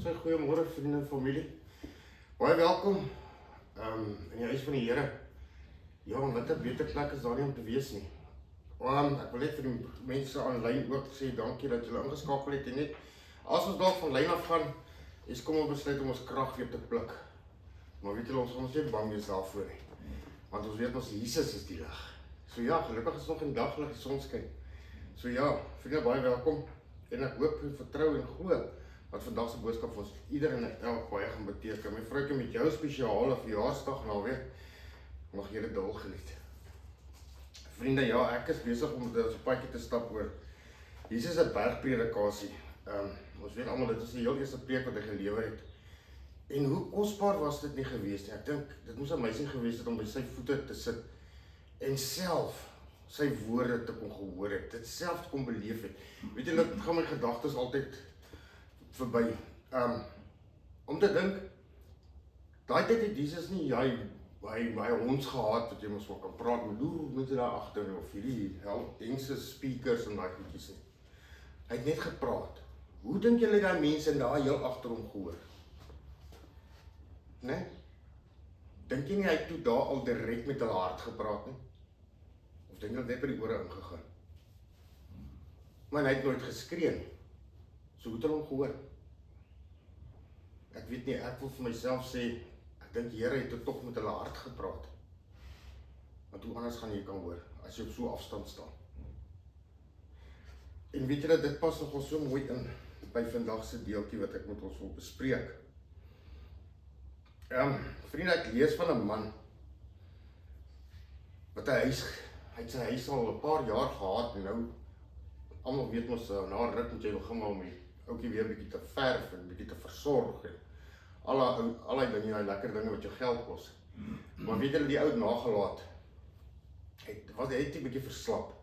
Sê goeiemôre vriende en familie. Baie welkom in die huis van die Here. Ja, wat 'n beter plek is daar nie om te wees nie. Ek wil net vir die mense aanlyn ook sê dankie dat julle ingeskakel het en net as ons dalk van lyn af gaan, kom ons besluit om ons krag weer te pluk. Maar weet julle, ons gaan ons nie bang wees daarvoor nie. Want ons weet ons Jesus is die lig. So ja, gelukkig is nog 'n dag lig die son skyn. So ja, vriende, baie welkom. En ek hoop en vertrou en glo wat vandag se boodskap vir ons ieder en elk baie gaan beteken. My vroukie, met jou spesiale verjaarsdag naweek, mag jy dit dol geniet. Vriende, ja, ek is besig om dit op 'n padjie te stap oor Jesus se bergpredikasie. Ons weet almal dit is die heel eerste preek wat hy gelewer het. En hoe kosbaar was dit nie geweest nie. Ek dink dit moes amazing geweest het om by sy voete te sit en self sy woorde te kon gehoor het, dit self te kon beleef het. Weet jy, dit gaan my gedagtes altyd verby. Om te dink, daai tyd het Jesus nie hy ons gehad wat jy mos wel kan praat met mense daar agter of hierdie dense speakers en daai goedjies nie. Hy het net gepraat. Hoe dink julle daai mense daar heel agter hom gehoor? Né? Dink jy nie hy het toe daar al direk met hulle hart gepraat nie? Of dink jy net by die ore ingegaan? Maar hy het nooit geskree nie. So hoe het hulle hom gehoor? Ek weet nie, ek wil vir myself sê, ek dink die Here het tog met hulle hart gepraat. Want hoe anders gaan jy kan hoor, as jy op so afstand staan? En weet julle, dit pas nogal so mooi in, by vandag se deeltjie wat ek met ons wil bespreek. Vriende, ek lees van 'n man, wat hy het sy huis al 'n paar jaar gehad, en nou, almal weet mos, na ruk moet jy begin maar om die oukie weer 'n bietjie te verf, en bietjie te versorg, en allerlei dinge, die lekker dinge wat jou geld kos. Maar weet julle, die ou nagelaat, hy het 'n bietjie verslap.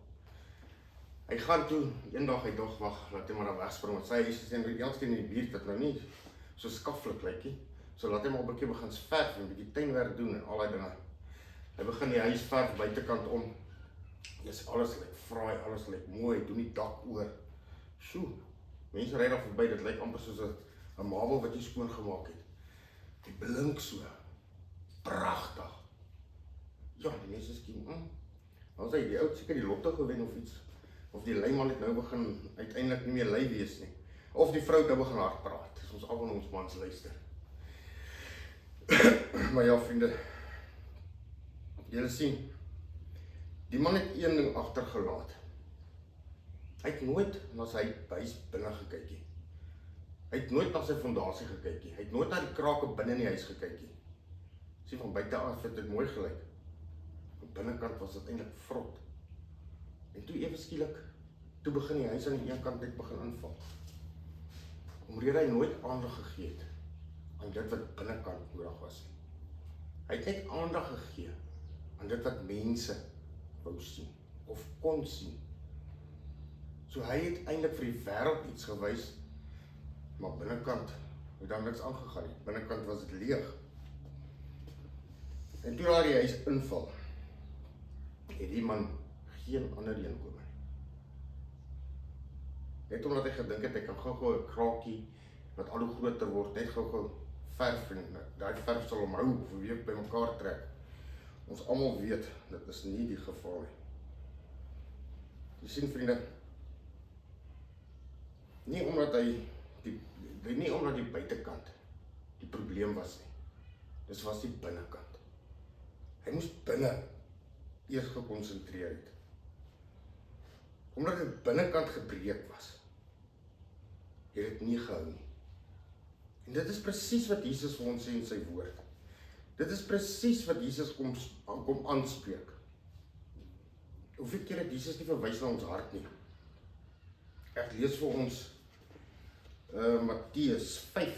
Hy gaan toe, eendag hy dog, wag, laat hy maar dan wegspring, want sy huis is in die buurt wat nou nie so skaflik lyk nie. So laat hy maar 'n bietjie begin verf en 'n bietjie tuinwerk doen en al daai dinge. Hy begin die huis verf buitekant om. Alles lyk fraai, alles lyk mooi, doen die dak oor. Sjoe, mense ry daar verby, dit lyk amper soos 'n marble wat jy skoon gemaak het. Die blink so, pragtig. Ja, die mense skien, dan sê die ou seker die lotto gewen of iets. Of die leiman het nou begin uiteindelik nie meer lui wees nie. Of die vrou het nou begin hard praat. Dis ons almal ons mans luister. Maar ja, vriende, julle sien, die man het een ding agtergelaat. Hy het nooit na sy huis binne gekyk nie. Hy het nooit na sy fondasie gekyk nie. Hy het nooit na die krake binne in die huis gekyk nie. Sien, van buite af het dit mooi gelyk. Aan die binnekant was dit eintlik vrot. En toe ewe skielik, toe begin die huis aan die een kant net begin inval. Omrede hy nooit aandag gegee het aan dit wat binnekant nodig was. Hy het net aandag gegee aan dit wat mense wou sien of kon sien. So hy het eintlik vir die wêreld iets gewys, maar binnekant het daar niks aangegaan nie. Binnekant was dit leeg. En toe daar die huis inval, het die man geen ander inkom nie. Net omdat hy gedink het, hy kan gou-gou 'n kraakie wat al hoe groter word, net gou-gou verf en daai verf sal hom hou of weer by mekaar trek. Ons almal weet, dit is nie die geval nie. Jy sien, vriende, nie omdat die buitekant die probleem was nie. Dis was die binnekant. Hy moes binne eers gekonsentreer het. Omdat dit binnekant gebreek was, het dit nie gehou nie. En dit is presies wat Jesus vir ons sê in sy woord. Dit is presies wat Jesus kom aanspreek. Hoeveel keer het Jesus nie verwys na ons hart nie? Ek lees vir ons Matteus 5.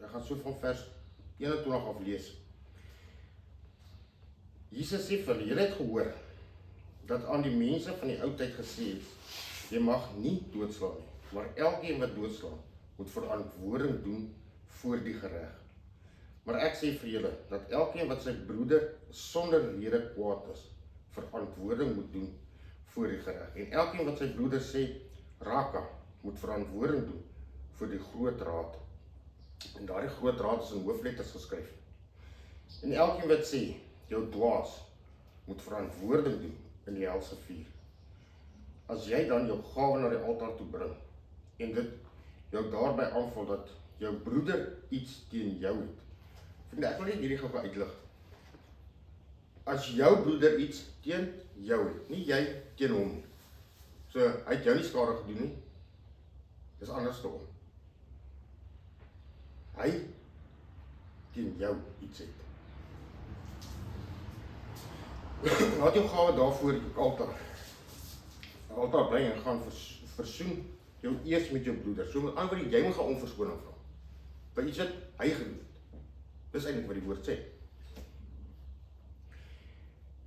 Ek gaan so van vers 21 af lees. Jesus sê vir julle het gehoor dat aan die mense van die ou tyd gesê is, jy mag nie doodslaan nie, maar elkeen wat doodslaan, moet verantwoording doen voor die gereg. Maar ek sê vir julle, dat elkeen wat sy broeder sonder rede kwaad is, verantwoording moet doen voor die gereg. En elkeen wat sy broeder sê, raka, moet verantwoording doen voor die groot raad En daardie groot draad is in hoofletters geskryf. En elkeen wat sê, jou dwaas moet verantwoording doen in die helse vuur. As jy dan jou gawe na die altaar toe bring, en dit jou daarby aanval dat jou broeder iets teen jou het. Vriende, ek wil net hierdie gou uitlig. As jou broeder iets teen jou het, nie jy teen hom nie. So, hy het jou nie skade gedoen nie, dis anders te hom. Hy teen jou iets het. Laat jou gawe daarvoor die altaar bring en gaan versoen jou eers met jou broeder. So met ander woorde, jy moet gaan om verskoning vra. Vir iets wat hy gedoen het. Dis eintlik wat die woord sê.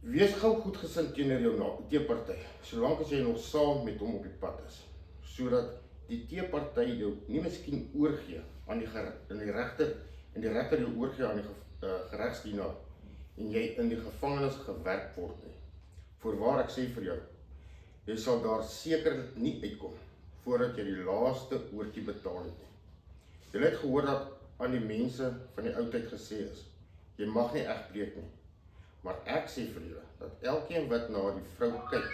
Wees gou goedgesind teenoor jou teeparty, solank as jy nog saam met hom op die pad is, sodat die teeparty jou nie miskien oorgee aan die regter en die regter jou oorgee aan die geregsdienaar en jy in die gevangenis gewerk word nie. Voorwaar ek sê vir jou, jy sal daar seker nie uitkom voordat jy die laaste oortjie betaal het nie. Jy het gehoor dat aan die mense van die oudheid gesê is, jy mag nie egbreek nie. Maar ek sê vir julle, dat elkeen wat na die vrou kyk,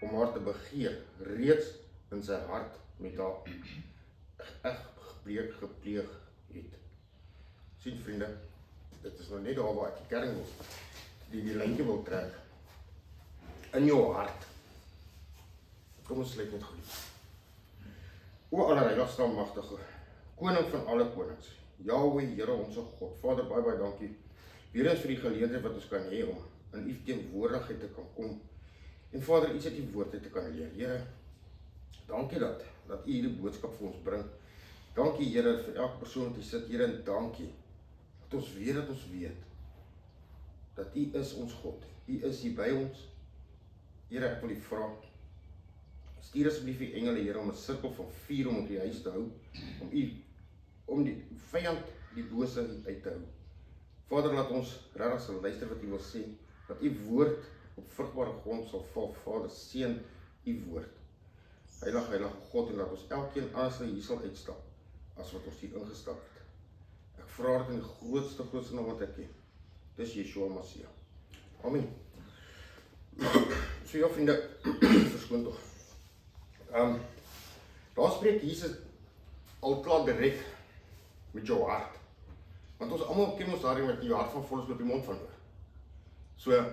om haar te begeer, reeds in sy hart met haar egbreek gepleeg het. Sien vriende, dit is nou net daar waar ek die kern wil, die lyntjie wil trek. In jou hart. Kom ons sluit net goed. O allerheiligste almagtige, koning van alle konings, Jahweh, Here ons God, Vader, baie dankie. Weer eens vir die geleentheid wat ons kan hê om in u teenwoordigheid te kan kom. En Vader, iets uit die woord te kan leer. Here, dankie dat u hierdie boodskap vir ons bring. Dankie Here vir elke persoon wat hier sit, Here, en dankie dat ons weet dat u is ons God. U is hier by ons. Here, ek wil u vra, stuur asseblief die engele, Here, om 'n sirkel van vuur om op die huis te hou, om die vyand, die bose uit te hou. Vader, laat ons regtig sal luister wat u wil sê, dat u woord op vrugbare grond sal val. Vader, seën u woord. Heilige God, en laat ons elkeen anders hier sal uitstap, as wat ons hier ingestap het. Ek vra dit in die grootste naam wat ek ken. Dis Yeshua Mashiach. Amen. So ja, vriende, verskoon tog. Daar spreek Jesus al klaar direk met jou hart. Want ons almal ken ons daarin met die hart van vol is op die mond van oor. So,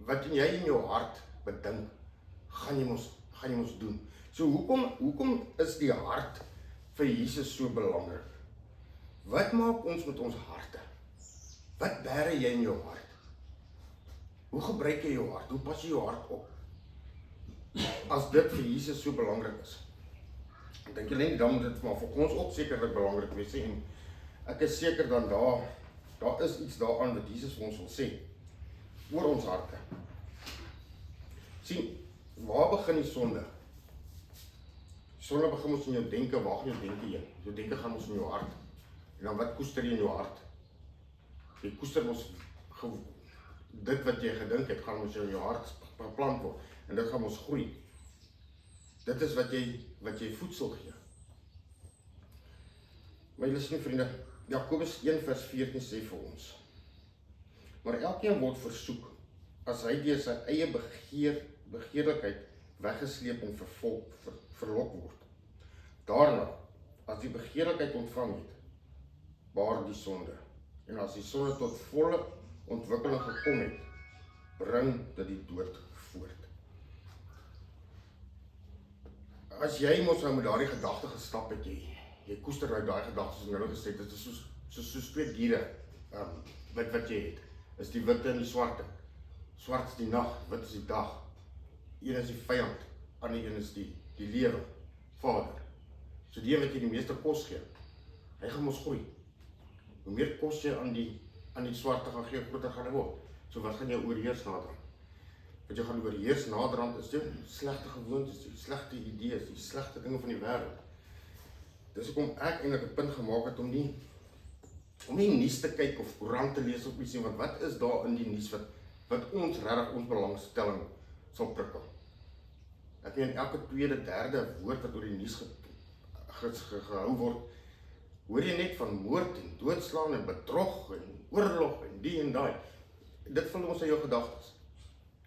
wat jy in jou hart bedink, gaan jy mos doen. So, hoekom is die hart vir Jesus so belangrik? Wat maak ons met ons harte? Wat bære jy in jou hart? Hoe gebruik jy jou hart? Hoe pas jy jou hart op? As dit vir Jesus so belangrik is. Ek dink jy dan moet dit maar vir ons ook sekerlik belangrik wees, en ek is seker dan daar is iets daaraan wat Jesus vir ons wil sê, oor ons harte. Sien, waar begin die sonde? Sonde begin ons in jou denke, waar gaan jou denke heen? Jou denke gaan ons in jou hart. En dan wat koester jy in jou hart? Jy koester ons, dit wat jy gedink het, gaan ons in jou hart beplant word. En dit gaan ons groei. Dit is wat jy voedsel gee. Maar julle sien vriende, Jakobus 1 vers 14 sê vir ons, maar elkeen word versoek, as hy deur sy eie begeerlikheid weggesleep en verlok word. Daarna, as die begeerlikheid ontvang het, baar die sonde. En as die sonde tot volle ontwikkeling gekom het, bring dit die dood voort. As jy mos nou met daardie gedagte gestap het, jy koester uit daai gedagtes en nou gesê, dit is soos twee diere, wat jy het, is die witte en die swarte. Swart is die nag, wit is die dag. Een is die vyand, ander een is die lewe, Vader. So die wat jy die meeste kos gee, hy gaan mos groei. Hoe meer kos jy aan die swarte gaan gee, groter gaan hy word. So wat gaan jy oorheers naderhand? Wat jy gaan oorheers naderhand is die slegte gewoontes, die slegte idees, die slegte dinge van die wêreld. Dis hoekom ek eintlik 'n punt gemaak het om nie nuus te kyk of koerant te lees of iets nie, want wat is daar in die nuus wat ons regtig ons belangstelling sal prikkel? Ek meen elke tweede, derde woord wat oor die nuus gehou word, hoor jy net van moord en doodslaan en bedrog en oorlog en die en daai. Dit vul ons in jou gedagtes.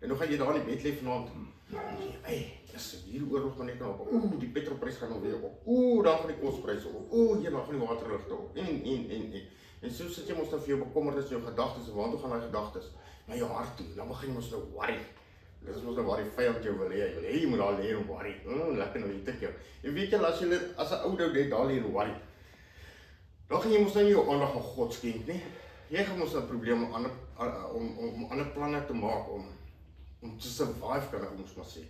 En nou gaan jy daar in die bed lê vanaand. En jy, hey, hierdie oorlog gaan net nou op. Die petrolprys gaan nou weer op. Dan gaan die kospryse op. Hier dan gaan die waterligte op. En so sit jy mos dan vir jou bekommernis in jou gedagtes en waartoe gaan daai gedagtes? Na jou hart toe. Dan begin jy mos nou worry. Dit is mos nou waar die vyand jou wil hê. Hy wil hê jy moet daar lê en worry. Lekker nou hier tik jou. En weet jy as 'n ou ou net daar lê en worry. Dan gaan jy mos nou jou aandag aan God skenk, nee? Jy gaan mos 'n probleem om ander planne te maak om te survive, kan ek mos maar sê.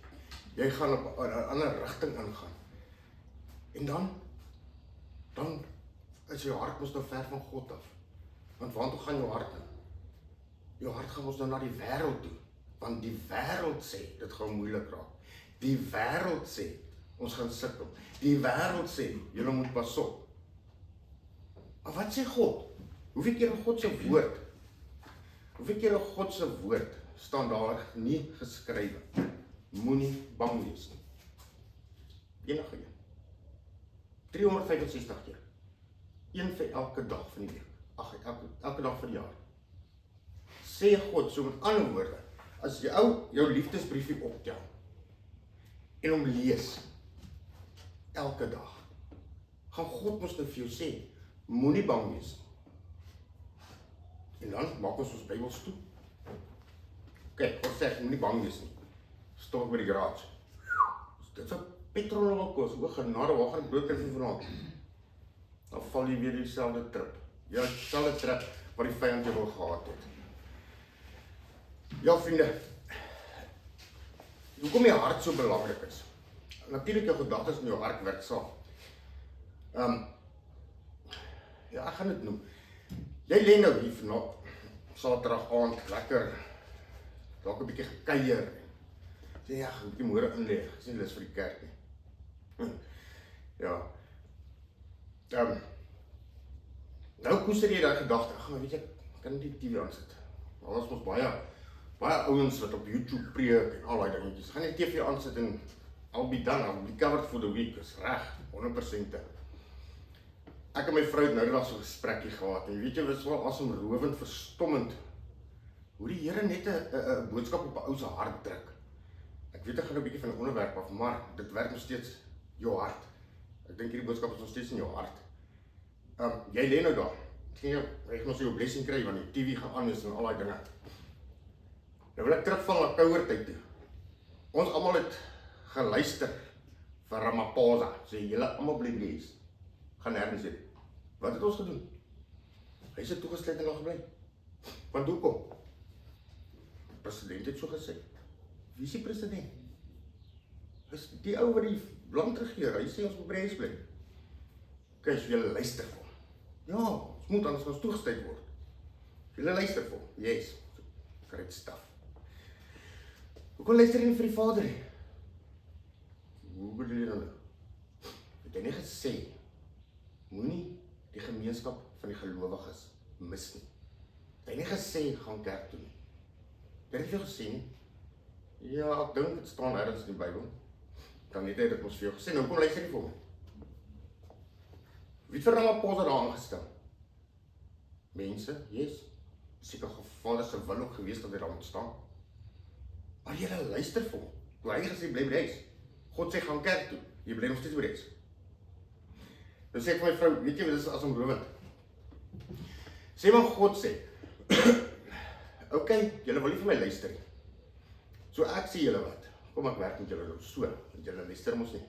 Jy gaan op 'n ander rigting ingaan. En dan is jou hart mos nou ver van God af. Want waartoe gaan jou hart nou? Jou hart gaan mos nou na die wêreld toe. Want die wêreld sê, dit gaan moeilik raak. Die wêreld sê, ons gaan sukkel. Die wêreld sê, julle moet pas op. Maar wat sê God? Hoeveel keer in God se woord? Hoeveel keer in God se woord staan daar nie geskrywe? Moenie bang wees nie. Enige een. 365 keer. Een vir elke dag van die week. Elke dag van die jaar. Sê God, so met ander woorde, as jy jou liefdesbriefie optel en hom lees elke dag, gaan God mos nou vir jou sê, moenie bang wees. En dan maak ons Bybels toe. Kyk, God sê, moenie bang wees nie. Stop by die garage. Dit is 'n petrol wat kos, o genade, waar gaan ek brood kry vir vanaand? Dan val jy weer dieselfde trip. Ja, dieselfde trip wat die vyand jou wil gehad het. Ja, vriende, hoekom jou hart so belangrik is? Natuurlik jou gedagtes in jou hart werk saam. Ja, ek gaan dit noem. Jy lê nou hier vanaand, Saterdag aand, lekker, dalk 'n bietjie gekuier. Sê ja, ek moet die môre inlê, ek is nie lus vir die kerk nie. Ja. Nou koester jy daai gedagte, ag, weet jy, ek kan nie die TV aansit. Daar is mos baie ouens wat op YouTube preek en al daai dingetjies. Gaan die TV aansit en I'll be done, I'll be covered for the week, is reg, 100%. Ek en my vrou het nou net so 'n gesprekkie gehad en weet jy, was wel asemrowend, verstommend hoe die Here net 'n boodskap op 'n ou se hart druk. Ek weet ek gaan 'n bietjie van 'n onderwerp af, maar dit werk nog steeds jou hart. Ek dink hierdie boodskap is nog steeds in jou hart. Jy lê nou daar. Jy gaan mos jou blessing kry want die TV gaan aan is en al daai dinge. Nou wil ek terugval na kouertyd toe. Ons almal het geluister vir Ramaphosa, sê julle almal bly bless. Gaan nêrens heen. Wat het ons gedoen? Hy is toegesluit en daar gebly. Want hoekom? Die president het so gesê. Wie is die president? Is die ou wat die land regeer, hy sê ons moet by die huis bly. Kyk, as julle luister vir hom. Ja, ons moet anders ons toegesluit word. Julle luister vir hom. Yes. Great stuff. Hoekom luister jy nie vir die Vader nie? Hoe bedoel jy nou? Het hy nie gesê, moenie die gemeenskap van die gelowiges mis nie. Het hy nie gesê, gaan kerk toe nie. Het hy nie gesê nie? Ja, ek dink, het staan ergens in die Bybel. Dan het hy dit ons vir jou gesê, nou kom luister nie vir my. Wie het vir Ramaphosa daar aangestel? Mense, yes. Seker Vader se wil ook gewees dat hy daar moet staan. Maar jy luister vir hom. Toe hy gesê, bly by die huis. God sê, gaan kerk toe. Jy bly nog steeds by die huis. Dan sê ek vir my vrou, weet jy wat is asemrowend? Sê maar God sê, ok, julle wil nie vir my luister nie. So ek sê julle wat, kom ek werk met julle nou so, want julle luister mos nie.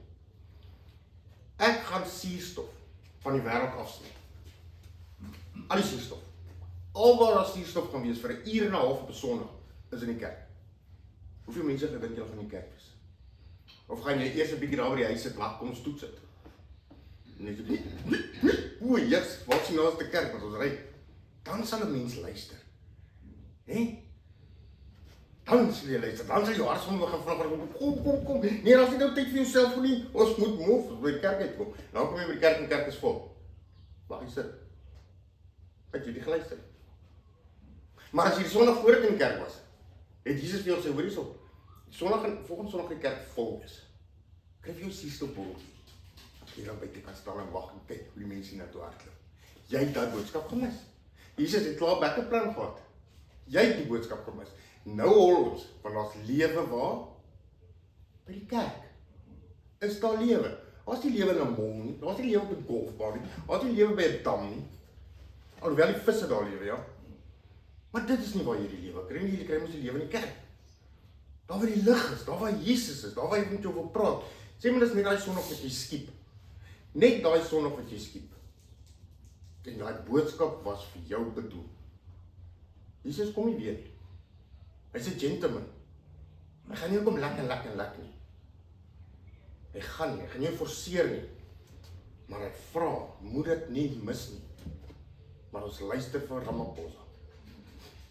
Ek gaan suurstof van die wêreld afsny. Al die suurstof. Alwaar daar suurstof gaan wees vir 'n uur en 'n half op 'n Sondag, is in die kerk. Hoeveel mense gedink julle gaan in die kerk wees? Of gaan jy eers 'n bietjie daar by die huis sit, laat kom ons toets dit. Net so bietjie. O, yes, wat sien nou as die kerk wat ons ry? Dan sal 'n mens luister. Hè? Dan sal jy luister. Dan sal jou hart sommer begin vra, kom. Nee, dan is nie nou tyd vir jouself nie. Ons moet move, by die kerk uitkom. Nou kom jy by die kerk en die kerk is vol. Waar jy sit? Het jy die geluister? Maar as jy die Sondag voor dit in die kerk was, het Jesus vir jou gesê, hoor hierso, volgende Sondag die kerk vol is. Kry vir jou suurstofborreltjie. Jy dan buite kan staan en wag en kyk hoe die mense na toe hardloop. Jy het daai boodskap gemis. Jesus het klaar backplan gehad. Jy het die boodskap gemis. Nou hol ons, want daar's lewe waar? By die kerk. Is daar lewe? Daar's die lewe in 'n mall nie, daar's die lewe op 'n golfbaan nie, daar's die lewe by 'n dam nie. Alhoewel die visse daar lewe, ja. Maar dit is nie waar jy die lewe kry nie, jy kry mos die lewe in die kerk. Daar waar die lig is, daar waar Jesus is, daar waar jy met jou wil praat. Sê maar dis net daai sonnog wat jy skiep. Net daai sonnog wat jy skiep. En daai boodskap was vir jou bedoel. Jesus kom nie weer nie. Hy's 'n gentleman. Hy gaan nie kom lek nie. Hy gaan nie forceer nie. Maar hy vra, moet dit nie mis nie. Maar ons luister vir Ramaphosa.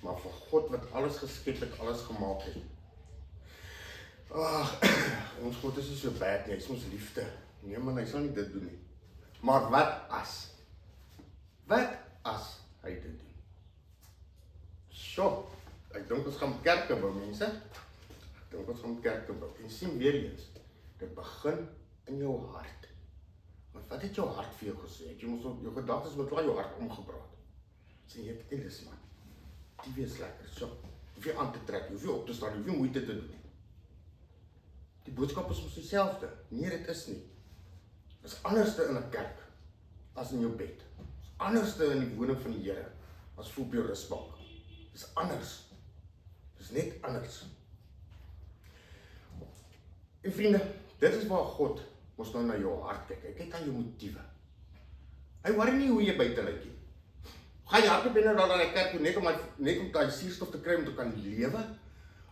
Maar vir God wat alles geskep het, alles gemaak het. Ag, ons God is nie so bad nie, hy is ons liefde. Nee man, hy sal nie dit doen nie. Maar wat as? Wat as hy dit doen? Sjoe, ek dink ons gaan kerke bou, mense. Ek dink ons gaan kerke bou. En sien weer eens, dit begin in jou hart. Maar wat het jou hart vir jou gesê? Het jy mos op jou gedagtes met jou hart omgepraat? Sê jy het nie lus man. Die wees lekker, so. Hoef jy aan te trek, hoef jy op te staan, hoef jy moeite te doen. Die boodskap is ons dieselfde. Nee, dit is nie. Dit is anderste in 'n kerk as in jou bed. Dit is anderste in die woning van die Here as voor op jou rusbank. Dit is anders. Dit is net anders. En vriende, dit is waar God ons nou na jou hart kyk. Hy kyk aan jou motiewe. Hy worry nie hoe jy buite lyk nie. Ga jy hardloop binne na daai kerk toe net om daai suurstof te kry om te kan lewe?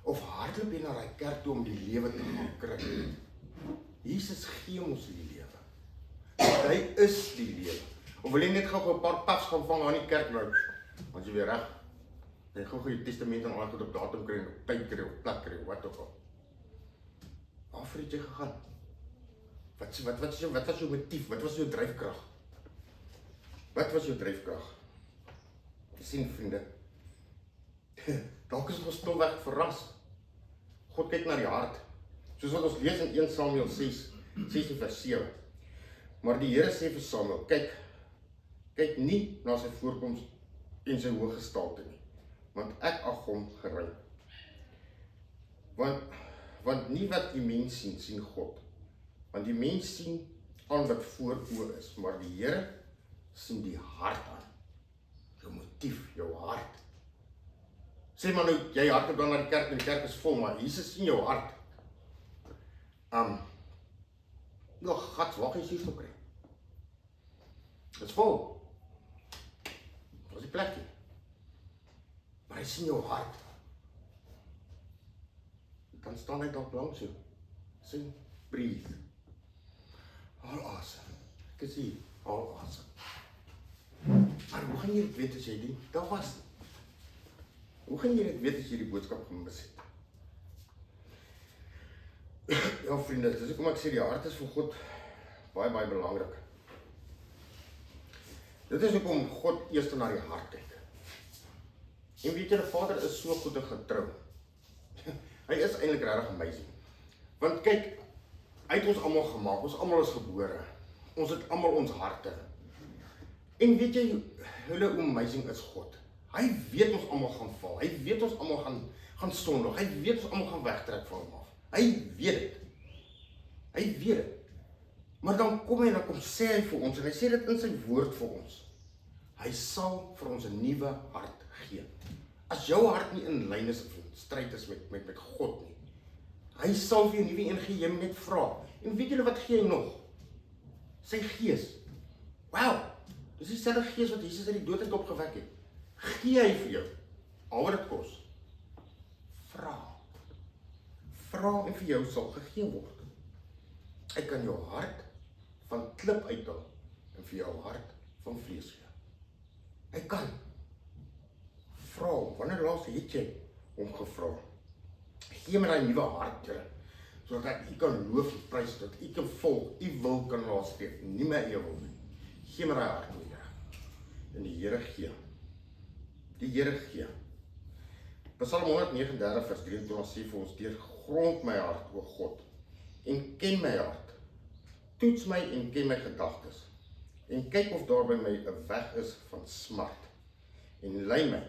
Of hardloop jy na daai kerk toe om die lewe te gaan kry? Jesus gee ons die lewe. Hy is die lewe. Of wil jy net gou 'n paar pafs gaan vang aan die kerk nou? Want jy weer reg. Jy gou jou testament en al goed op datum kry, op tyd kry, op plek kry, wat ook al. Waarvoor het jy gegaan? Wat was jou motief? Wat was jou dryfkrag? Wat was jou dryfkrag? Jy sien vriende, dalk is ons stilweg verras. God kyk na die hart. Soos wat ons lees in 1 Samuel 16 vers 7. Maar die Here sê vir Samuel, kyk nie na sy voorkoms en sy hoë gestalte nie, want ek ag hom gering. Want nie wat die mens sien God. Want die mens sien aan wat voor oë is, maar die Here sien die hart aan. Jou motief, jou hart. Sê maar nou, jy hardloop dan na die kerk en die kerk is vol, maar Jesus sien jou hart. Nou, gats, waar gaan jy suurstof kry? Dit is vol. Dit is die plekje. Maar hy sien jou hart. Dan staan hy dalk langs jou. Sing, breathe. Haal asem. Ek is hier, haal asem. Maar hoe gaan jy dit weet as jy die? Dat was nie. Hoe gaan jy dit weet as jy die boodskap gemis het? Ja vriende, dis hoekom ek sê die hart is vir God baie belangrik. Dit is hoekom God eers na die hart kyk. En weet jy, die Vader is so goed en getrou. Hy is eintlik regtig amazing. Want kyk, hy het ons almal gemaak, ons almal is gebore. Ons het almal ons harte. En weet jy, hoe amazing is God? Hy weet ons almal gaan val. Hy weet ons almal gaan sondig. Hy weet ons almal gaan wegtrek van hom af. Hy weet dit. Hy weet dit. Maar dan kom hy en dan sê hy vir ons, en hy sê dit in sy woord vir ons. Hy sal vir ons 'n nuwe hart gee. As jou hart nie in lyn is of in stryd is met God nie, hy sal vir jou 'n nuwe een gee, jy moet net vra. En weet julle wat gee hy nog? Sy gees. Wow, dis dieselfde gees wat Jesus uit die dood het opgewek het. Gee hy vir jou, al wat dit kos. Vra. Vra en vir jou sal gegee word. Hy kan jou hart van klip uithaal en vir jou hart van vlees gee. Hy kan. Vra hom, wanneer laas het jy hom gevra? Gee my daai nuwe hart, Here, sodat ek U kan loof en prys, dat U kan volg, U wil kan nastreef, nie my eie wil nie. Gee my daai hart, Here. En die Here gee. Die Here gee. Psalm 139 vers 23 sê vir ons, deurgrond my hart, o God, en ken my hart. Toets my en ken my gedagtes, en kyk of daar by my 'n weg is van smart, en lei my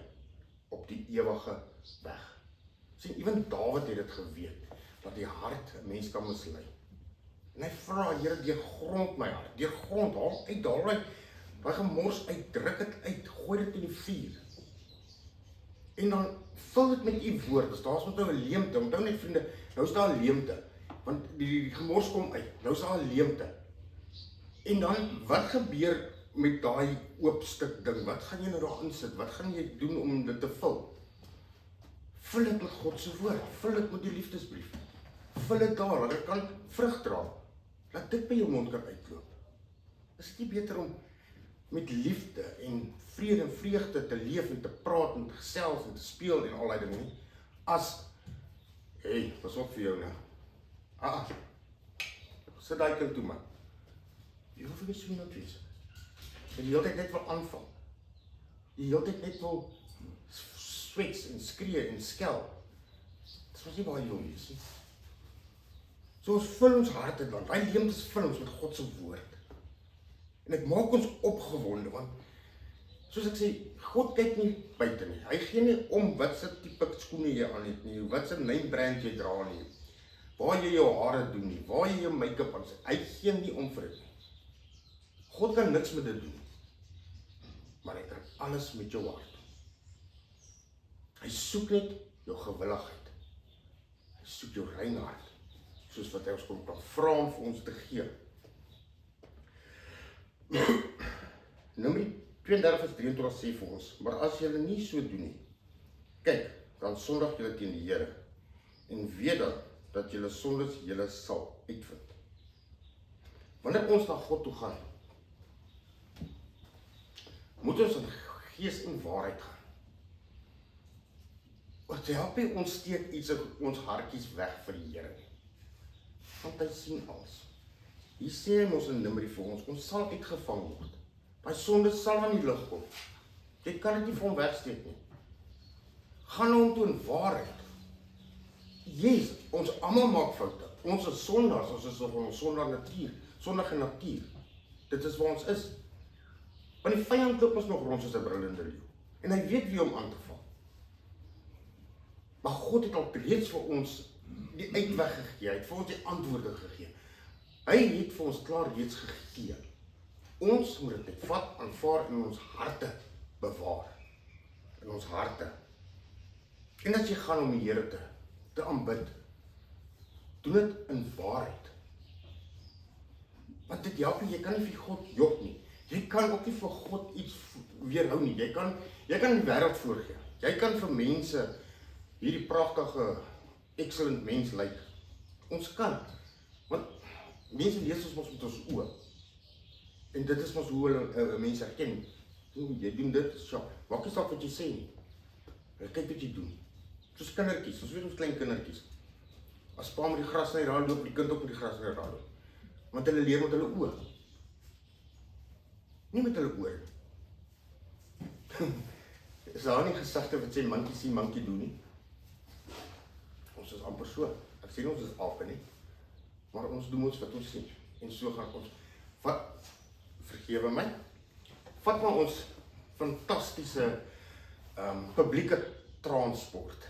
op die ewige weg. Sien, ewen Dawid het dit geweet, dat die hart 'n mens kan mislei. En hy vra, Here, deurgrond my hart, deurgrond, haal uit, daai gemors uit, druk dit uit, gooi dit in die vuur. En dan vul dit met u woord, dus daar is met nou 'n leemte, onthou net vriende, nou is daar 'n leemte, want die gemors kom uit, nou is daar 'n leemte. En dan, wat gebeur met daai oop stuk ding, wat gaan jy nou daar insit, wat gaan jy doen om dit te vul? Vul dit met God se woord, vul dit met die liefdesbrief, vul dit daar, dat dit kan vrug dra, laat dit by jou mond kan uitloop. Is dit nie beter om met liefde en vrede en vreugde te leef en te praat en te gesels en te speel en al die dinge nie, as, hey, pas op vir jou nou, sit daai kind toe man, jy wil vir my so iemand wees, en die hele tyd net wil aanval, die hele tyd net wil swets en skree en skel, dit was nie waar jy wil wees nie. So ons vul ons harte dan, daai leemtes vul ons met God se woord, en ek maak ons opgewonde, want soos ek sê, God kyk nie buite nie. Hy gee nie om wat se tipe skoene jy aan het nie, wat se name brand jy dra nie, waar jy jou hare doen nie, waar jy jou make-up aan sit. Hy gee nie om vir dit nie. God kan niks met dit doen, maar hy kan alles met jou hart. Hy soek net jou gewilligheid. Hy soek jou rein hart, soos wat hy ons kan vra om vir ons te gee. Nummer 32:23 sê vir ons, maar as julle nie so doen nie, kyk, dan sondig julle teen die Here, en weet dan, dat julle sondes julle sal uitvind. Wanneer ons na God toe gaan, moet ons in gees en waarheid gaan. Want help nie ons steek iets in ons hartjies weg vir die Here nie. Want hy sien alles. Hier sê hy ons in Numeri vir ons sal uitgevang word. Daai sonde sal aan die lig kom. Jy kan dit nie vir hom wegsteek nie. Gaan na hom toe in waarheid. Yes, ons almal maak foute. Ons is sondaars, ons is nog in ons sondige natuur. Dit is waar ons is. Want die vyand loop ons nog rond soos 'n brullende leeu. En hy weet wie om aan te val. Maar God het al reeds vir ons die uitweg gegee, hy het vir ons die antwoorde gegee. Hy het vir ons klaar reeds gegee. Ons moet dit net vat, aanvaar en in ons harte bewaar. In ons harte. En as jy gaan om die Here te aanbid, doen dit in waarheid. Want dit help nie, jy kan nie vir God jok nie. Jy kan ook nie vir God iets weerhou nie. Jy kan die wêreld voorgee. Jy kan vir mense hierdie pragtige, excellent mens lyk. Ons kan. Want mense lees ons met ons oë. En dit is ons hoe hulle mense herken. Jy doen dit, so. Maak nie saak wat jy sê nie. Kyk wat jy doen. Soos kindertjies, ons weet ons klein kindertjies. As pa met die gras in die raad loop, die kind ook met die gras in die raad loop. Want hulle leer met hulle oë. Nie met hulle oor. Is daar nie gesegde wat sê, mankie sien, mankie doen nie? Ons is amper so. Ek sê ons is ape nie. Maar ons doen ons wat ons sien. En so gaan ons. Vergewe my. Vat maar ons fantastiese publieke transport.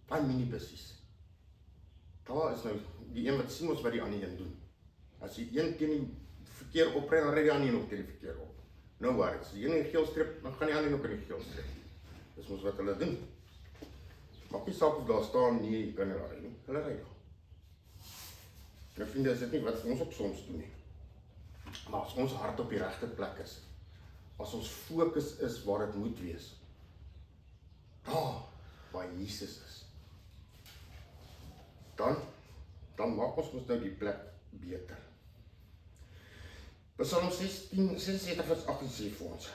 Daai minibussies. Daar is nou die een wat sien ons wat die ander een doen. As die een teen die verkeer opry, dan ry die ander een ook teen die verkeer op. No worries. As die een in die geelstreep, dan gaan die ander een ook in die geelstreep. Dis ons wat hulle doen. Maak nie saak of daar staan, nee, jy kan nie ry nie. Hulle ry nog. Nou vriende, is dit nie wat ons op soms doen nie. Maar as ons hart op die regte plek is, as ons fokus is waar dit moet wees, daar waar Jesus is, dan maak ons nou die plek beter. Psalm 76:18 sê vir ons,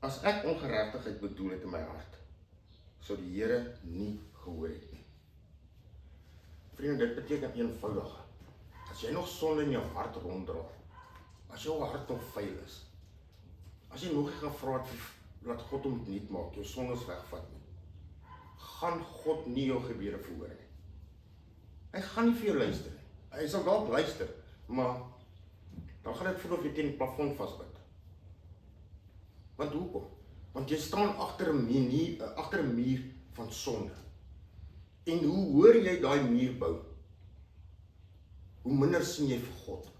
as ek ongeregtigheid bedoel het in my hart, sou die Here nie gehoor het nie. Vriende, dit beteken eenvoudig. As jy nog sonde in jou hart ronddra, as jou hart nog vuil is, as jy nog nie gaan vra het, laat God hom nuut maak, jou sondes wegvat nie, gaan God nie jou gebede verhoor nie. Hy gaan nie vir jou luister nie. Hy sal dalk luister, maar dan gaan dit voel of jy teen die plafon vasbyt. Want hoekom? Want jy staan agter 'n muur van sonde. En hoe hoor jy daai muur bou? Hoe minder sien jy vir God.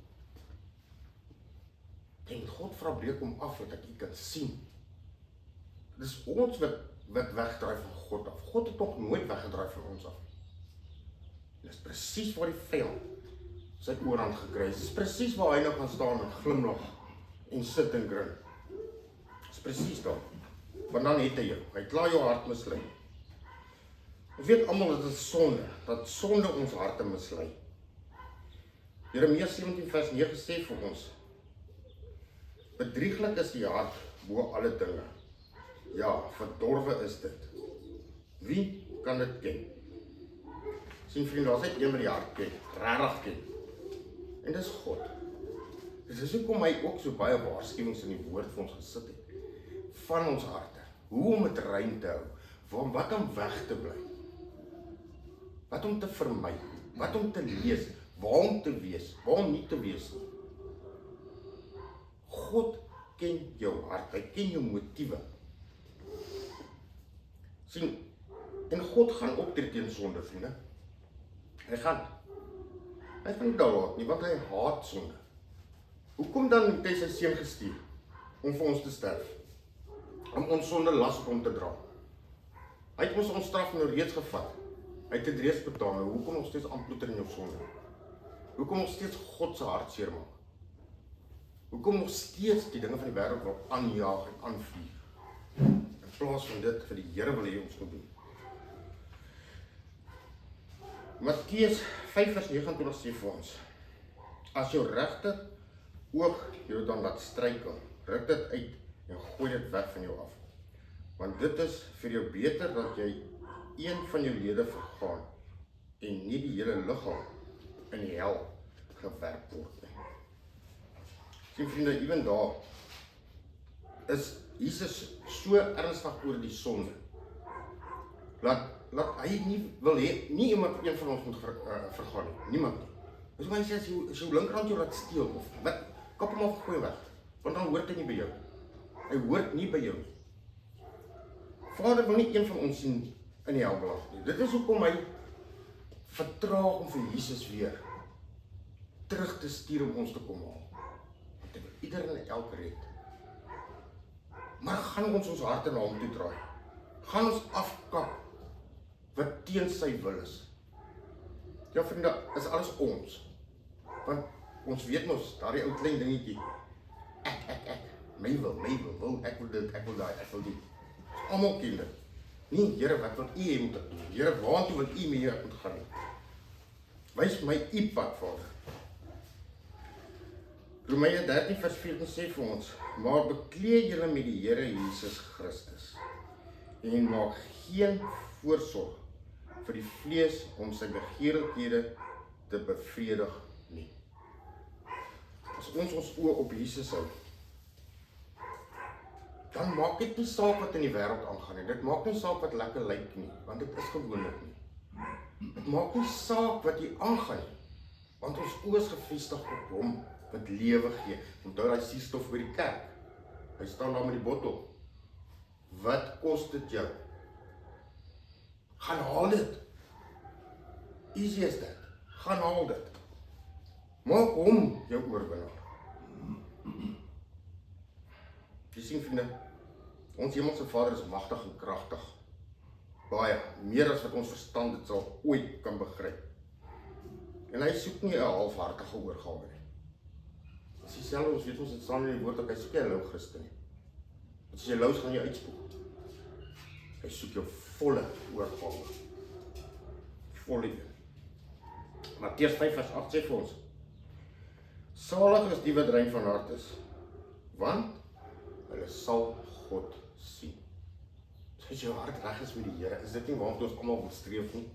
En God vra breek hom af, dat ek kan sien. Dis ons wat wegdraai van God af. God het nog nooit weggedraai van ons af. Dis presies waar die vyand sy oorhand gekry het. Dis presies waar hy nou gaan staan en glimlag en sit en grin. Dis presies daar. Want dan het hy jou. Hy klaar jou hart mislei. Ons weet almal dat dit is sonde, dat sonde ons harte mislei. Jeremia 17 vers 9 sê vir ons, bedrieglik is die hart bo alle dinge. Ja, verdorwe is dit. Wie kan dit ken? Sien vriende, daar is net een wat die hart ken, regtig ken. En dis God. Dis hoekom hy ook so baie waarskuwings in die woord vir ons gesit het. Van ons harte. Hoe om dit rein te hou. Wat om weg te bly. Wat om te vermy. Wat om te lees. Waar om te wees. Waar om nie te wees nie. God ken jou hart. Hy ken jou motiewe. Sien, en God gaan optree teen sonde, vriende. Hy gaan nie daar nie, want hy haat sonde. Hoekom dan het hy sy seun gestuur om vir ons te sterf? Om ons sonde las op hom te dra. Hy het ons straf nou reeds gevat. Hy het dit reeds betaal. Nou, hoekom nog steeds aanploeter in jou sonde? Hoekom nog steeds God se hart seermaak? Hoekom nog steeds die dinge van die wêreld wil aanjaag en aanvuur? In plaas van dit vir die Here wil hy ons moet doen. Matteus 5 vers 29 sê vir ons, as jou regter oog jou dan laat struikel, ruk dit uit en gooi dit weg van jou af. Want dit is vir jou beter dat jy een van jou lede vergaan en nie die hele liggaam in die hel gewerp word nie. Sien vriende, ewen daar is Jesus so ernstig oor die sonde. Laat hy nie wil hê, nie iemand een van ons moet vergaan nie. Niemand nie. Dis hoe hy sê, as jou linkerhand jou laat steel of wat, kap hom af, gooi weg. Want dan hoort hy nie by jou. Hy hoort nie by jou nie. Vader wil nie een van ons sien in die hel beland nie. Dit is hoekom hy vertraag om vir Jesus weer terug te stuur om ons te kom haal. Want hy wil ieder en elke red. Maar gaan ons harte na hom toe draai. Gaan ons afkap wat teen sy wil is. Ja vriende, is alles ons. Want ons weet mos, daardie ou klein dingetjie, ek, my wil, ek wil dit, ek wil daai, ek wil die. Almal ken dit. Nee, Here, wat wil U hê moet ek doen? Here, waartoe wil U mee ek moet gaan? Wys my U pad, Vader. Romeine 13 vers 14 sê vir ons, maar beklee julle met die Here Jesus Christus en maak geen voorsorg vir die vlees om sy begeerlikhede te bevredig nie. As ons oë op Jesus hou, dan maak dit nie saak wat in die wêreld aangaan nie. Dit maak nie saak wat lekker lyk nie, want dit is gewoonlik nie. Dit maak nie saak wat hier aangaan nie, want ons oë is gefestig op hom wat lewe gee. Onthou daai suurstof by die kerk. Hy staan daar met die bottel. Wat kos dit jou? Gaan haal dit. Easy is dit. Gaan haal dit. Maak hom jou oorwinnaar. Jy sien vriende, ons hemelse Vader is magtig en kragtig. Baie, meer as wat ons verstand dit sal ooit kan begryp. En hy soek nie 'n halfhartige oorgawe nie. As jy self, ons weet ons het staan in die woord, dat hy soek nie 'n lou Christen nie. As jy lous gaan jy uitspoel. Hy soek jou volle oorgawe. Volle een. Matteus 5 vers 8 sê vir ons, salig is die wat rein van hart is, want hulle sal God sien. As jou hart reg is met die Here, is dit nie waarom ons almal wil streef nie?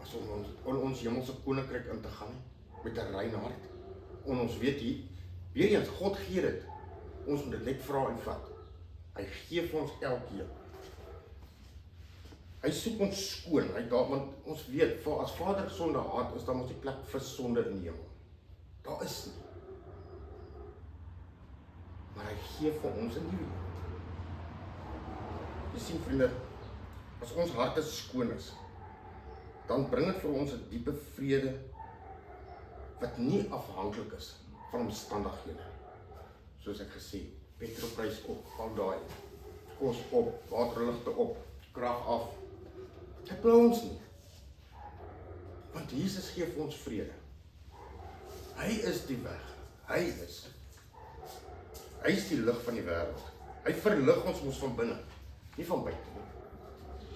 As om ons hemelse koninkryk in te gaan nie, met 'n rein hart. En ons weet hier, weer eens, God gee dit. Ons moet dit net vra en vat. Hy gee vir ons elkeen. Hy soek ons skoon, want ons weet, as Vader sonde haat, is daar mos nie plek vir sonde in die hemel. Daar is nie. Maar hy gee vir ons 'n nuwe lewe. Jy sien vriende, as ons harte skoon is, dan bring dit vir ons 'n diepe vrede, wat nie afhanklik is van omstandighede. Soos ek gesê, petrolprys op, al daai, kos op, waterligte op, krag af. Dit pla ons nie. Want Jesus gee vir ons vrede. Hy is die weg. Hy is die lig van die wêreld. Hy verlig ons mos van binne, nie van buite nie.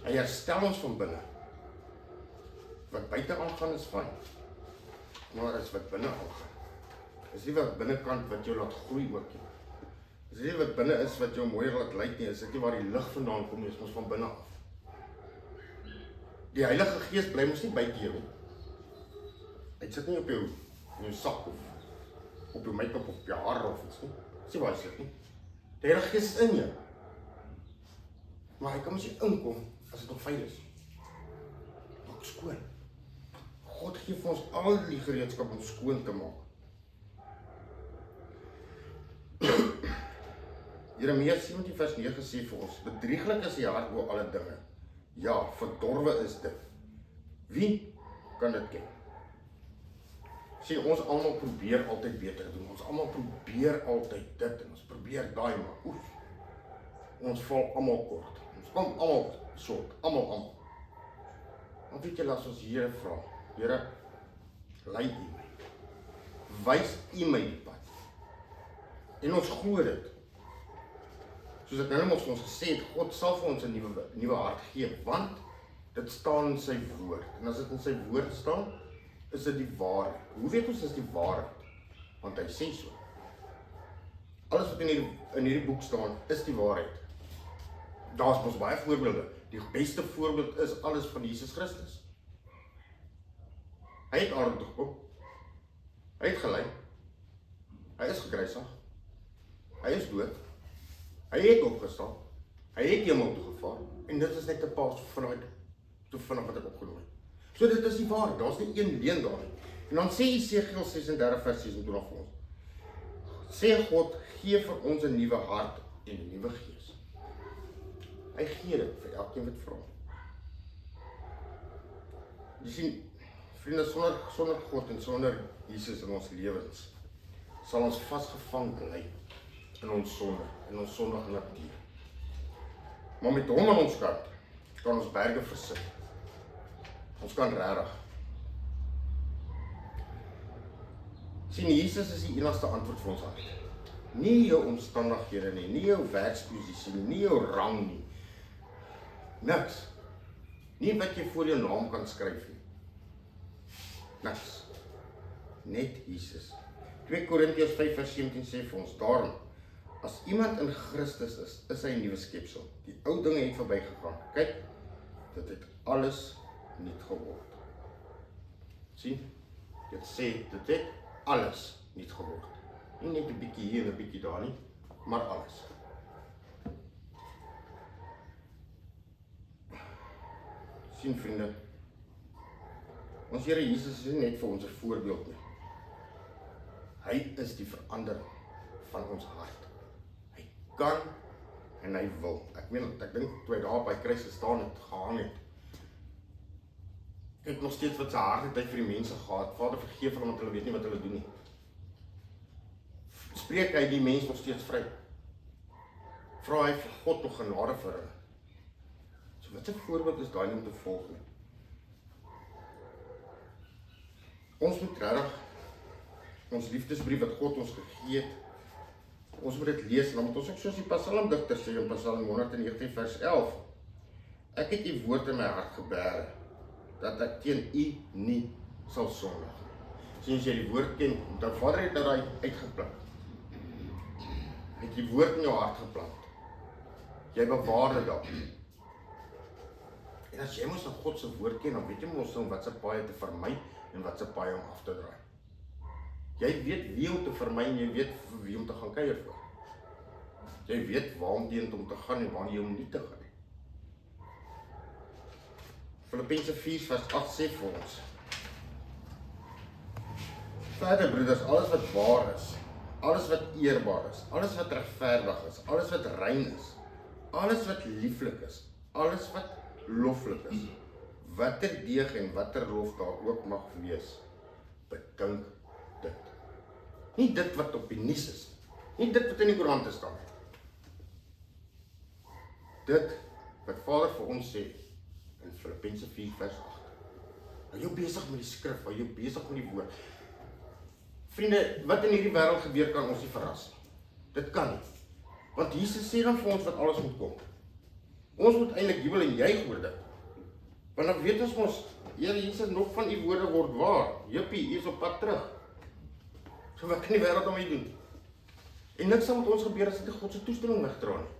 Hy herstel ons van binne. Wat buite aangaan is fyn, maar is wat binne aangaan. Is nie wat binnekant wat jou laat groei ook nie. Is nie wat binne is wat jou mooier laat lyk nie, is dit nie waar die lig vandaan kom nie, is ons van binne af. Die Heilige Gees bly mos nie buite jou nie. Hy sit nie op jou sak of op jou make-up of op jou hare of iets nie. Dis nie waar hy sit nie. Die Heilige Gees is in jou. Maar hy kan mos nie inkom as dit nog vuil is. Maak skoon. God gee vir ons al die gereedskap om skoon te maak. Jeremia 17 vers 9 sê vir ons, bedrieglik is die hart oor alle dinge. Ja, verdorwe is dit. Wie kan dit ken? Sê, ons almal probeer altyd beter doen. Ons almal probeer altyd dit en ons probeer daai, maar oef, ons val almal kort. Ons kom almal short, almal. Want weet jy, as ons Here vra, Here, lei U my. Wys U my die pad. En ons glo dit. Soos ek nou ons gesê het, God sal vir ons 'n nuwe hart gee, want dit staan in sy woord. En as dit in sy woord staan, is dit die waarheid. Hoe weet ons is die waarheid? Want hy sê so. Alles wat in hierdie boek staan, is die waarheid. Daar is ons baie voorbeelde. Die beste voorbeeld is alles van Jesus Christus. Hy het aarde toe gekom. Hy het gelei. Hy is gekruisig. Hy is dood. Hy het opgestaan. Hy het hemel toe gevaar. En dit is net 'n pas te vinnig wat ek opgenoem het. So dit is die waarheid. Daar's nie een leuen daar nie. En dan sê Jesegiel 36 vers 26 vir ons. Sê God, gee vir ons 'n nuwe hart en 'n nuwe gees. Hy gee dit vir elkeen wat vra. Jy sien, vriende, sonder God en sonder Jesus in ons lewens, sal ons vasgevang bly in ons sonde, in ons sondige natuur. Maar met hom aan ons kant, kan ons berge versit. Ons kan regtig. Sien, Jesus is die enigste antwoord vir ons hart. Nie jou omstandighede nie jou werksposisie nie jou rang nie. Niks. Nie wat jy voor jou naam kan skryf nie. Niks. Net Jesus. 2 Korintiërs 5 vers 17 sê vir ons, daarom, as iemand in Christus is hy 'n nuwe skepsel. Die ou dinge het verbygegaan. Kyk, dit het alles nuut geword. Sien? Dit sê, dit het alles nuut geword. Nie net 'n bietjie hier en 'n bietjie daar nie, maar alles. Sien vriende, ons Here Jesus is nie net vir ons 'n voorbeeld nie. Hy is die verandering van ons hart. Hy kan en hy wil. Ek dink toe hy daar op hy kruis gestaan het, gehang het. Ek het nog steeds wat sy hartheid vir die mense gehad. Vader, vergeef hulle want hulle weet nie wat hulle doen nie. Spreek hy die mens nog steeds vry. Vra hy vir God nog genade vir hulle. So wat 'n voorbeeld is daai om te volg nie. Ons moet regtig ons liefdesbrief wat God ons gegee het, ons moet dit lees, en dan moet ons ook soos die psalmdigter sê in Psalm 119 vers 11, ek het die woord in my hart geberg, dat ek teen u nie sal sondig. Sien as jy die woord ken, dan Vader het dat hy uitgeplant. Het die woord in jou hart geplant. Jy bewaar dit daar. En as jy mos na God se woord ken, dan weet jy mos wat se paai te vermy en wat se paai om af te draai. Jy weet wie om te vermy en jy weet vir wie om te gaan kuier vir. Jy weet waarom teen om te gaan en waarom jy om nie te gaan. Filippense 4 vers 8 sê vir ons. Verder broeders, alles wat waar is, alles wat eerbaar is, alles wat regverdig is, alles wat rein is, alles wat lieflik is, alles wat loflik is, watter deeg en watter lof daar ook mag wees, bedink dit. Nie dit wat op die nuus is, nie dit wat in die koerante staan. Dit wat Vader vir ons sê in Filippense 4 vers 8. Hou jou besig met die skrif, hou jou besig met die woord. Vriende, wat in hierdie wêreld gebeur kan ons nie verras nie. Dit kan nie. Want Jesus sê dan vir ons wat alles moet kom. Ons moet eintlik jubel en juig oor dit. Want dan weet ons mos, Here Jesus, nog van u woorde word waar. Jippie, u is op pad terug. So wat kan die wêreld aan my doen? En niks sal met ons gebeur as dit God se toestemming wegdra nie.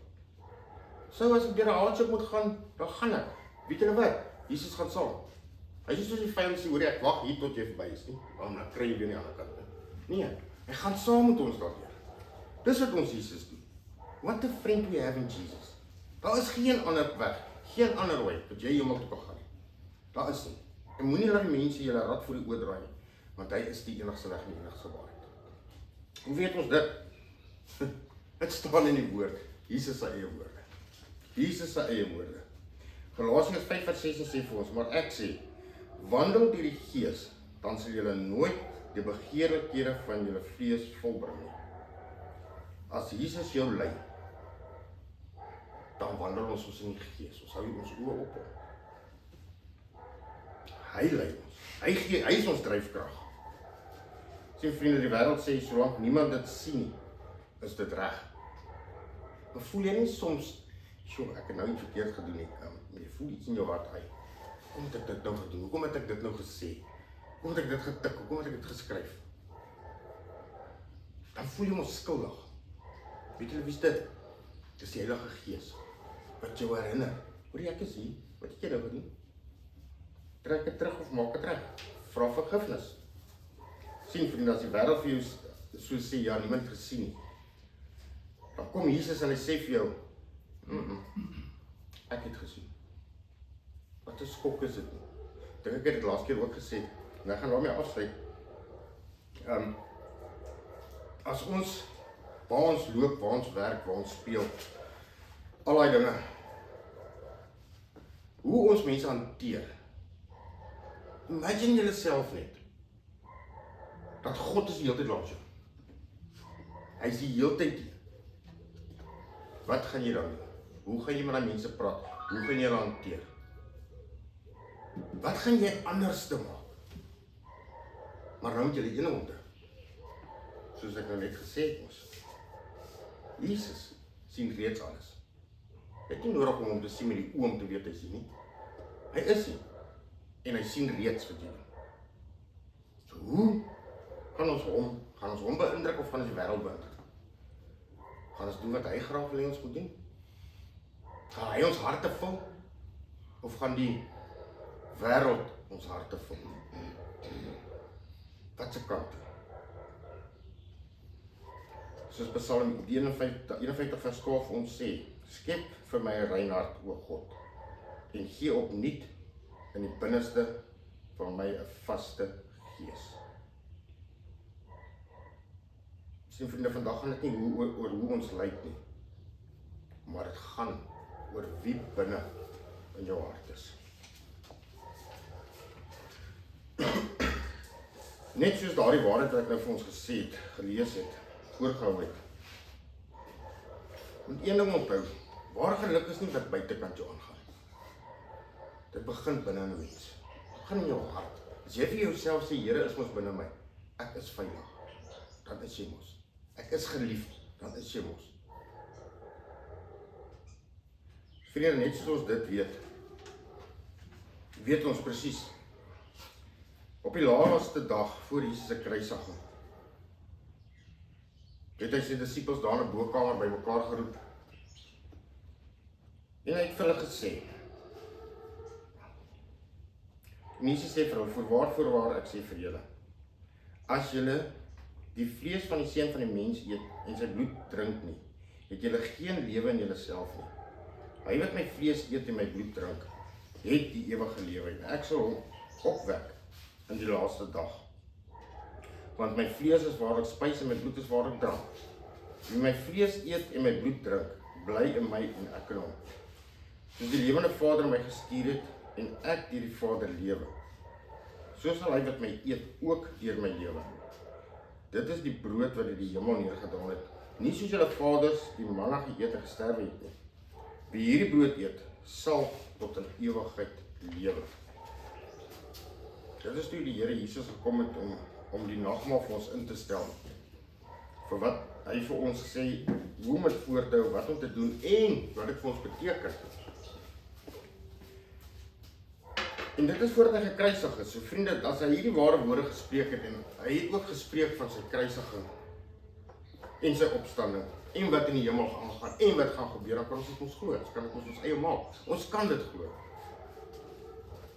So as ek deur 'n hardship moet gaan, dan gaan ek. Weet julle wat? Jesus gaan saam. Hy sê soos die vyand sê, hoor ek wag hier tot jy verby is nie. Dan kry jy weer aan die ander kant. Nee, hy gaan saam met ons daardeur. Dis wat ons Jesus doen. What a friend we have in Jesus. Daar is geen ander weg, geen ander way dat jy hemel toe kan gaan nie. Daar is nie. En moenie laat die mense julle rad voor die oor draai nie, want hy is die enigste weg en die enigste waarheid. Hoe weet ons dit? Dit staan in die woord, Jesus se eie woorde. Jesus se eie woorde. Galasiërs 5 vers 16 sê vir ons, maar ek sê, wandel deur die Gees, dan sal julle nooit die begeerlikhede van julle vlees volbring nie. As Jesus jou lei, dan wandel ons in die Gees. Ons hou ons oë op hom. Hy lei ons. Hy is ons dryfkrag. Sien vriende, die wêreld sê solank niemand dit sien nie, is dit reg. Maar voel jy nie soms, ek het nou iets verkeerd gedoen nie, jy voel iets in jou hart uit. Hoekom het ek dit nou gedoen? Hoekom het ek dit nou gesê? Hoekom het ek dit getik? Hoekom het ek dit geskryf? Dan voel jy ons skuldig. Weet julle wie is dit? Dit is die Heilige Gees wat jou herinner. Hoor jy, ek is hier. Wat het jy nou gedoen? Trek dit terug of maak dit reg. Vra vergifnis. Sien vriende, as die wêreld vir jou so sê, ja, niemand gesien nie. Dan kom Jesus en hy sê vir jou, ek het gesien. Wat 'n skok is dit nie. Dink ek het dit laas keer ook gesê, en ek gaan daarmee afsluit. As ons, waar ons loop, waar ons werk, waar ons speel, al die dinge, hoe ons mense hanteer, imagine julle self net, dat God is die hele tyd langs jou. Hy is die hele tyd hier. Wat gaan jy dan doen? Hoe gaan jy met die mense praat? Hoe gaan jy hulle hanteer? Wat gaan jy anders te maak? Maar nou moet jy die ene onthou. Soos ek nou net gesê het ons. Jesus sien reeds alles. Jy het nie nodig om hom te sien met die oë om te weet hy sien nie. Hy is hier. En hy sien reeds wat jy doen. So hoe gaan ons hom beïndruk of gaan ons die wêreld beïndruk? Gaan ons doen wat hy graag wil ons moet doen? Gaan hy ons harte vul? Of gaan die wêreld ons harte vul? Wat se kant? Soos Psalm 51 vers 12 ons sê, skep vir my 'n rein hart, o God, en gee opnuut in die binneste van my 'n vaste gees. Sien vriende, vandag gaan dit nie oor hoe ons lyk nie, maar dit gaan oor wie binne in jou hart is. Net soos daardie waarheid wat ek nou vir ons gesê het, gelees het, voorgehou het. Moet een ding onthou, ware geluk is nie wat buitekant jou aangaan. Dit begin binne in 'n mens. Dit begin in jou hart. As jy vir jouself sê, Here is mos binne my, ek is veilig, dan is jy mos. Ek is geliefd, dan is jy mos. Vriende, net soos ons dit weet ons presies. Op die laaste dag voor Jesus se kruisiging, het hy sy disippels daar in 'n bokkamer by mekaar geroep. En hy het vir hulle gesê, en Jesus sê vir hulle, voorwaar ek sê vir julle, as julle die vlees van die seun van die mens eet en sy bloed drink nie, het julle geen lewe in julleself nie. Hy wat my vlees eet en my bloed drink, het die ewige lewe en ek sal hom opwek in die laaste dag. Want my vlees is waar ek spys en my bloed is waar ek drank. Wie my vlees eet en my bloed drink, bly in my en ek in hom. Soos die lewende Vader my gestuur het en ek deur die Vader lewe, so sal hy wat my eet ook deur my lewe. Dit is die brood wat uit die hemel neergedaal het. Nie soos julle vaders die manna geëet en gesterwe het nie. Wie hierdie brood eet, sal tot in ewigheid lewe. Dit is toe die Here Jesus gekom het om die nagmaal vir ons in te stel. Vir wat hy vir ons gesê, hoe om dit voor te hou, wat om te doen en wat dit vir ons beteken. En dit is voordat hy gekruisig is. So vriende, as hy hierdie ware woorde gespreek het, en hy het ook gespreek van sy kruisiging en sy opstanding, en wat in die hemel gaan aangaan, en wat gaan gebeur, dan kan ons dit ons glo. Ons kan dit ons eie maak. Ons kan dit glo.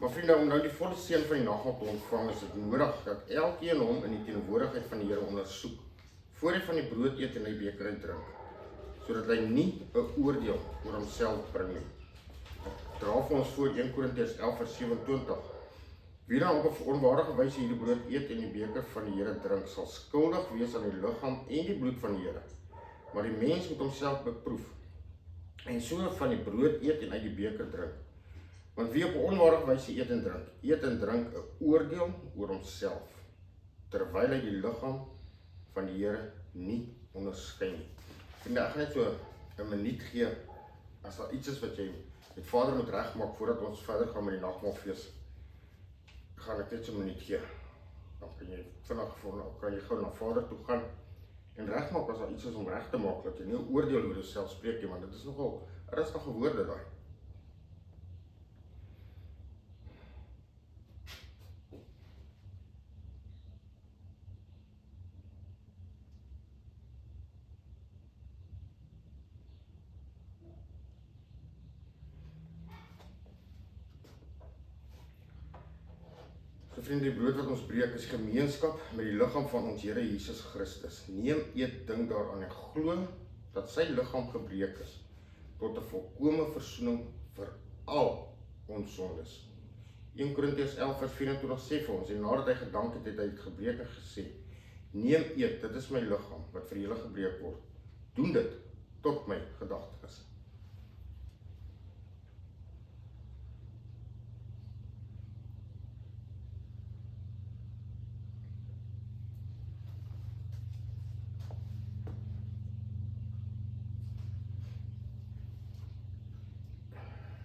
Maar vriende, om nou die volle seën van die nagmaal te ontvang, is dit nodig dat elkeen hom in die teenwoordigheid van die Here ondersoek, voor hy van die brood eet en hy beker drink, sodat hy nie 'n oordeel oor homself bring nie. Dra vir ons voor 1 Korintiërs 11:27. Wie dan op 'n onwaardige wyse hierdie brood eet en die beker van die Here drink, sal skuldig wees aan die liggaam en die bloed van die Here. Maar die mens moet homself beproef en so van die brood eet en uit die beker drink. Want wie op 'n onwaardige wyse eet en drink 'n oordeel oor homself, terwyl hy die liggaam van die Here nie onderskei nie. Vriende, ek gaan net so 'n minuut gee, as daar iets is wat jy met Vader moet regmaak voordat ons verder gaan met die nagmaalfees, gaan ek net so 'n minuut gee. Dan kan jy vinnig kan jy gou na Vader toe gaan en regmaak as daar iets is om reg te maak, dat jy nie 'n oordeel oor jouself spreek nie, want dit is nogal rustige woorde daai. So vriende, die brood wat ons breek is gemeenskap met die liggaam van ons Here Jesus Christus. Neem, eet, dink daaraan en glo dat sy liggaam gebreek is tot 'n volkomme versoening vir al ons sondes. 1 Korintiërs 11:24 sê vir ons, en nadat hy gedank het, het hy dit gebreek en gesê, neem, eet, dit is my liggaam wat vir julle gebreek word. Doen dit tot my gedagtes.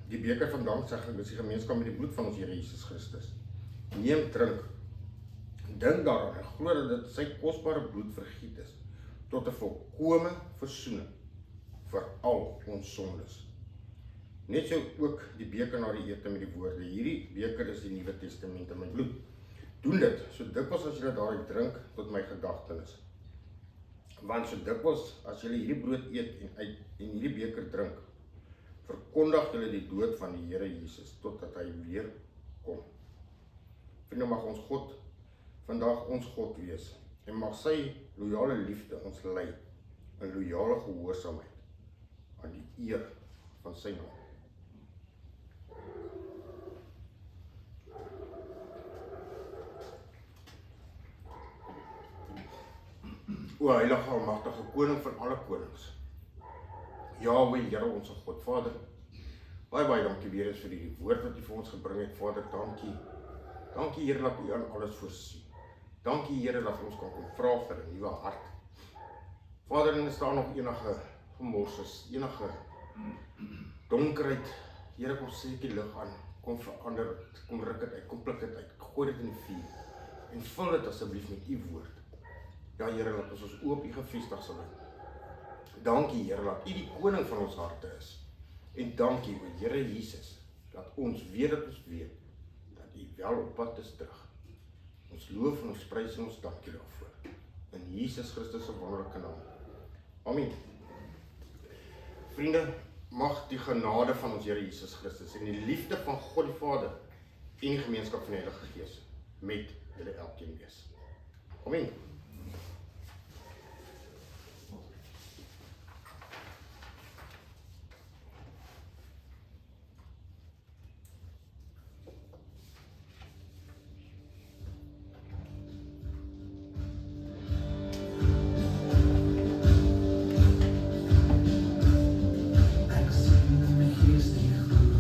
Die beker van danksegging is die gemeenskap met die bloed van ons Here Jesus Christus. Neem, drink, dink daaraan en glo dat dit sy kosbare bloed vergiet is tot 'n volkomme versoening vir al ons sondes. Net so ook die beker na die ete met die woorde, hierdie beker is die Nuwe Testament in my bloed. Doen dit so dikwels as julle daaruit drink tot my gedagtenis. Want so dikwels as julle hierdie brood eet en hierdie beker drink, verkondig julle die dood van die Here Jesus totdat hy weer kom. Vriende, mag ons God vandag ons God wees en mag sy loyale liefde ons lei in loyale gehoorsaamheid aan die eer van sy naam. O heilige almagtige koning van alle konings, Jahweh, Here ons God, Vader, baie dankie weer eens vir die woord wat U vir ons gebring het, Vader, dankie. Dankie Here dat U aan alles voorsien. Dankie Here dat ons kan kom vra vir 'n nuwe hart. Vader, en is daar nog enige gemors, enige donkerheid, Here, kom steek die lig aan, kom verander dit, kom ruk dit uit, kom pluk dit uit, gooi dit in die vuur en vul dit asseblief met U woord. Ja Here, dat ons oë op U gefestig sal wees. Dankie Here dat U die koning van ons harte is. En dankie o Here Jesus dat ons weet dat U wel op pad is terug. Ons loof en ons prys en ons dankie daarvoor. In Jesus Christus se wonderlike naam. Amen. Vriende, mag die genade van ons Here Jesus Christus en die liefde van God die Vader en die gemeenskap van die Heilige Gees met julle elkeen wees. Amen.